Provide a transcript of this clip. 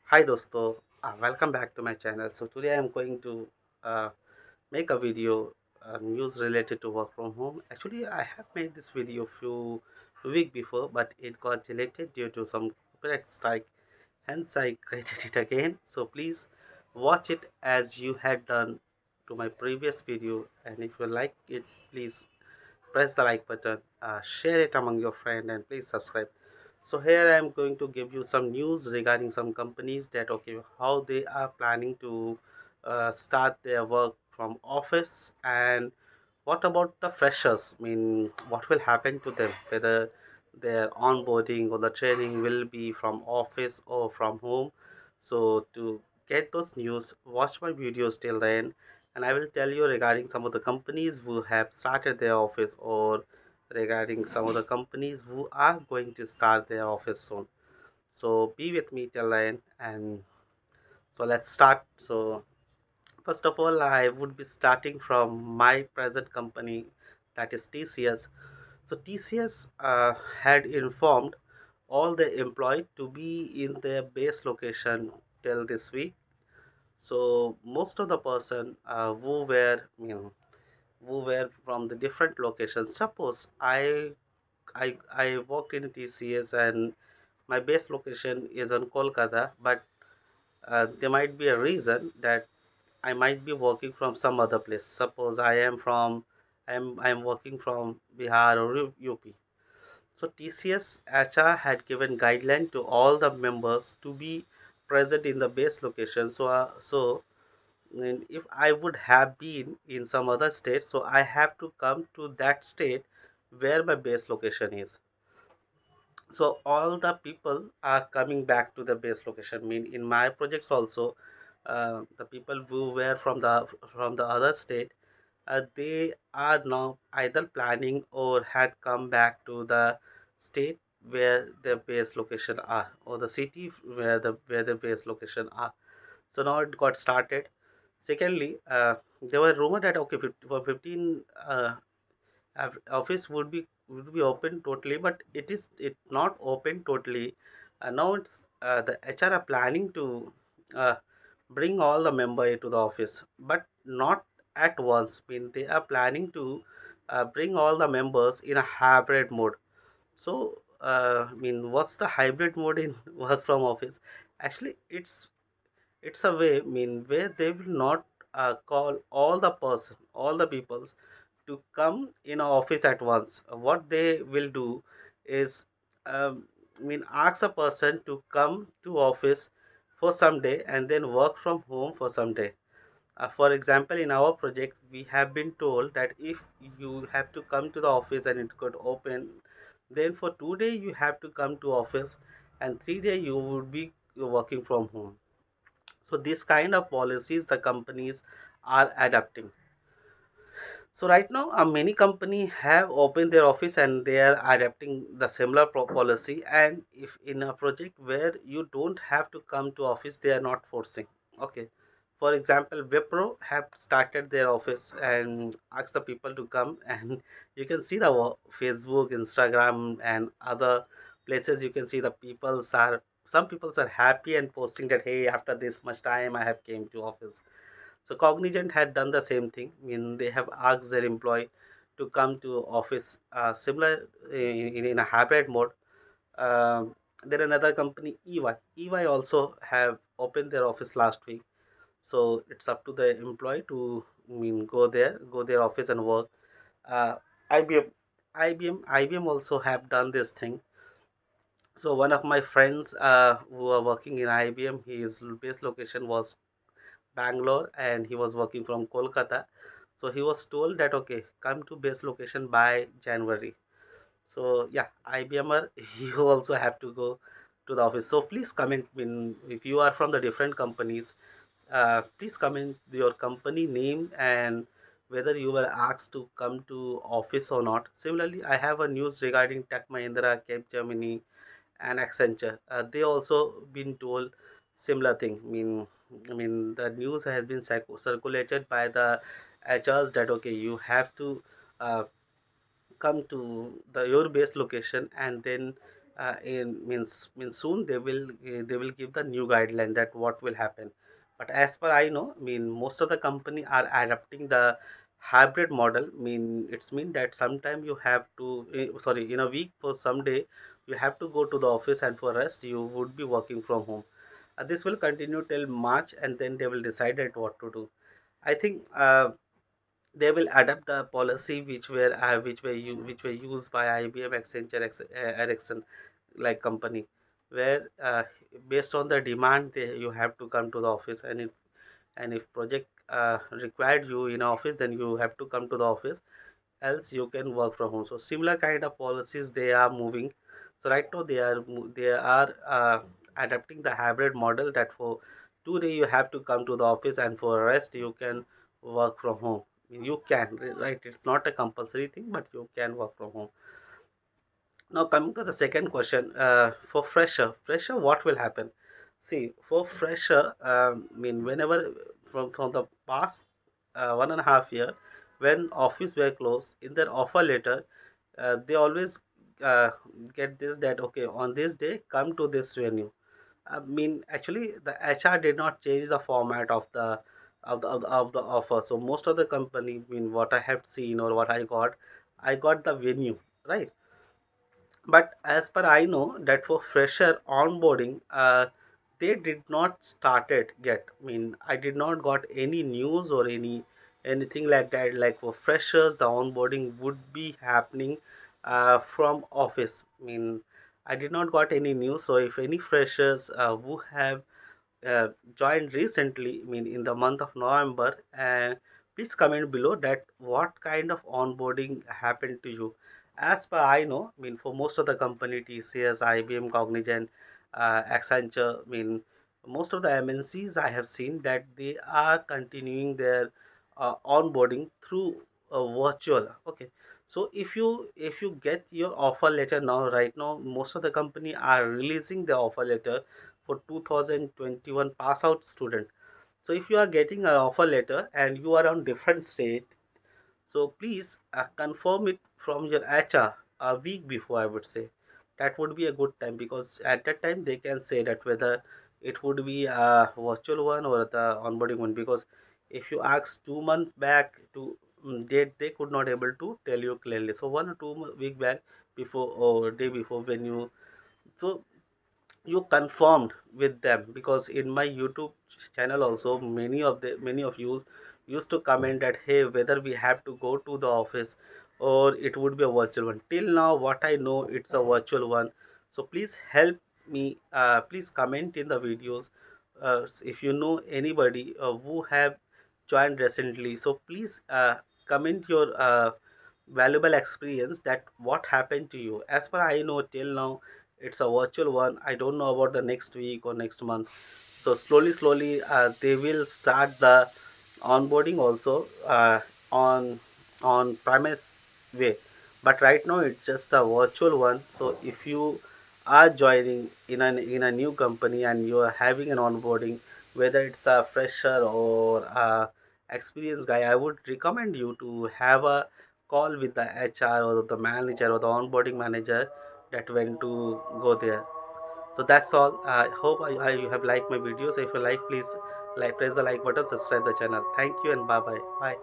Hi dosto, welcome back to my channel. So today I am going to uh, make a video news related to work from home. Actually, I have made this video few week before, but it got deleted due to some copyright strike. Hence, I created it again. So please watch it as you had done to my previous video. And if you like it, please press the like button, share it among your friend, and please subscribe. So here I am going to give you some news regarding some companies that how they are planning to start their work from office, and what about the freshers. I mean, what will happen to them, whether their onboarding or the training will be from office or from home. So to get those news, watch my videos till the end, and I will tell you regarding some of the companies who have started their office, or regarding some of the companies who are going to start their office soon. So be with me till the end, and so let's start. So first of all, I would be starting from my present company, that is TCS. So TCS had informed all the employees to be in their base location till this week. So most of the person who were from the different locations. Suppose I worked in TCS and my base location is in Kolkata, but there might be a reason that I might be working from some other place. Suppose I'm working from Bihar or UP. So TCS HR had given guideline to all the members to be present in the base location. So and if I would have been in some other state, so I have to come to that state where my base location is. So all the people are coming back to the base location. I mean, in my projects also, the people who were from the other state, they are now either planning or had come back to the state where their base location are, or the city where the base location are. So now it got started. Secondly, there were rumor that okay, 50, for 15 office would be open totally, but it not open totally. Now it's the HR are planning to uh, bring all the member into the office, but not at once. I mean, they are planning to bring all the members in a hybrid mode. So I mean, what's the hybrid mode in work from office? Actually, it's a way, I mean, where they will not call all the peoples to come in a office at once. What they will do is, I mean, ask a person to come to office for some day and then work from home for some day. For example, in our project, we have been told that if you have to come to the office and it could open, then for 2 days you have to come to office, and 3 days you would be working from home. So this kind of policies the companies are adapting. So right now, many company have opened their office and they are adapting the similar policy. And if in a project where you don't have to come to office, they are not forcing. Okay. For example, Wipro have started their office and asked the people to come, and you can see the Facebook, Instagram, and other places. You can see the peoples are some peoples are happy and posting that hey, after this much time, I have came to office. So Cognizant had done the same thing. I mean, they have asked their employee to come to office, similar in a hybrid mode. Then another company, EY. EY also have opened their office last week. So it's up to the employee to, I mean, go their office and work. Uh, IBM, IBM also have done this thing. So one of my friends who are working in IBM, his base location was Bangalore and he was working from Kolkata. So he was told that okay, come to base location by January. So yeah, IBMer, you also have to go to the office. So please comment in if you are from the different companies. Please comment your company name and whether you were asked to come to office or not. Similarly, I have a news regarding Tech Mahindra, Capgemini, and Accenture. They also been told similar thing. I mean, the news has been circulated by the HRs that okay, you have to uh, come to the your base location and then in means soon they will give the new guideline that what will happen. But as per I know, most of the company are adapting the hybrid model. It's mean that sometime you have to sorry, in a week for some day you have to go to the office, and for rest you would be working from home. This will continue till March, and then they will decide at what to do. I think they will adapt the policy which were used by IBM, Accenture, Ericsson, like company, where based on the demand you have to come to the office, and if project required you in office, then you have to come to the office, else you can work from home. So similar kind of policies they are moving. So right now they are adapting the hybrid model, that for 2 day you have to come to the office, and for rest you can work from home. You can, right? It's not a compulsory thing, but you can work from home. Now coming to the second question, for fresher, what will happen? See, for fresher, whenever from the past 1.5 year, when office were closed, in their offer letter, they always uh, get this, that okay, on this day come to this venue. Actually, the HR did not change the format of the offer. So most of the company, what I have seen or what I got the venue, right? But as per I know, that for fresher onboarding, they did not started yet. I did not got any news or anything like that. Like for freshers, the onboarding would be happening from office. I did not got any news. So if any freshers who have uh, joined recently, in the month of November, please comment below that what kind of onboarding happened to you. As per I know, for most of the company, TCS, IBM, Cognizant, Accenture, most of the MNCs I have seen that they are continuing their onboarding through virtual. Okay, so if you get your offer letter now, right now, most of the company are releasing the offer letter for 2021 pass out student. So if you are getting an offer letter and you are on different state, so please confirm it from your HR a week before, I would say. That would be a good time, because at that time they can say that whether it would be a virtual one or the onboarding one. Because if you ask 2 months back to they could not able to tell you clearly. So 1 or 2 week back, before or day before, when so you confirmed with them. Because in my YouTube channel also, many of you used to comment that, hey, whether we have to go to the office or it would be a virtual one. Till now what I know, it's a virtual one. So please help me, please comment in the videos, if you know anybody who have joined recently. So please comment your valuable experience, that what happened to you. As per I know, till now it's a virtual one. I don't know about the next week or next month. So slowly they will start the onboarding also on premise way. But right now it's just a virtual one. So if you are joining in a new company and you are having an onboarding, whether it's a fresher or a experienced guy, I would recommend you to have a call with the HR or the manager or the onboarding manager, that when to go there. So that's all. I hope you have liked my videos. If you like, please press the like button, subscribe the channel. Thank you, and bye bye. Bye.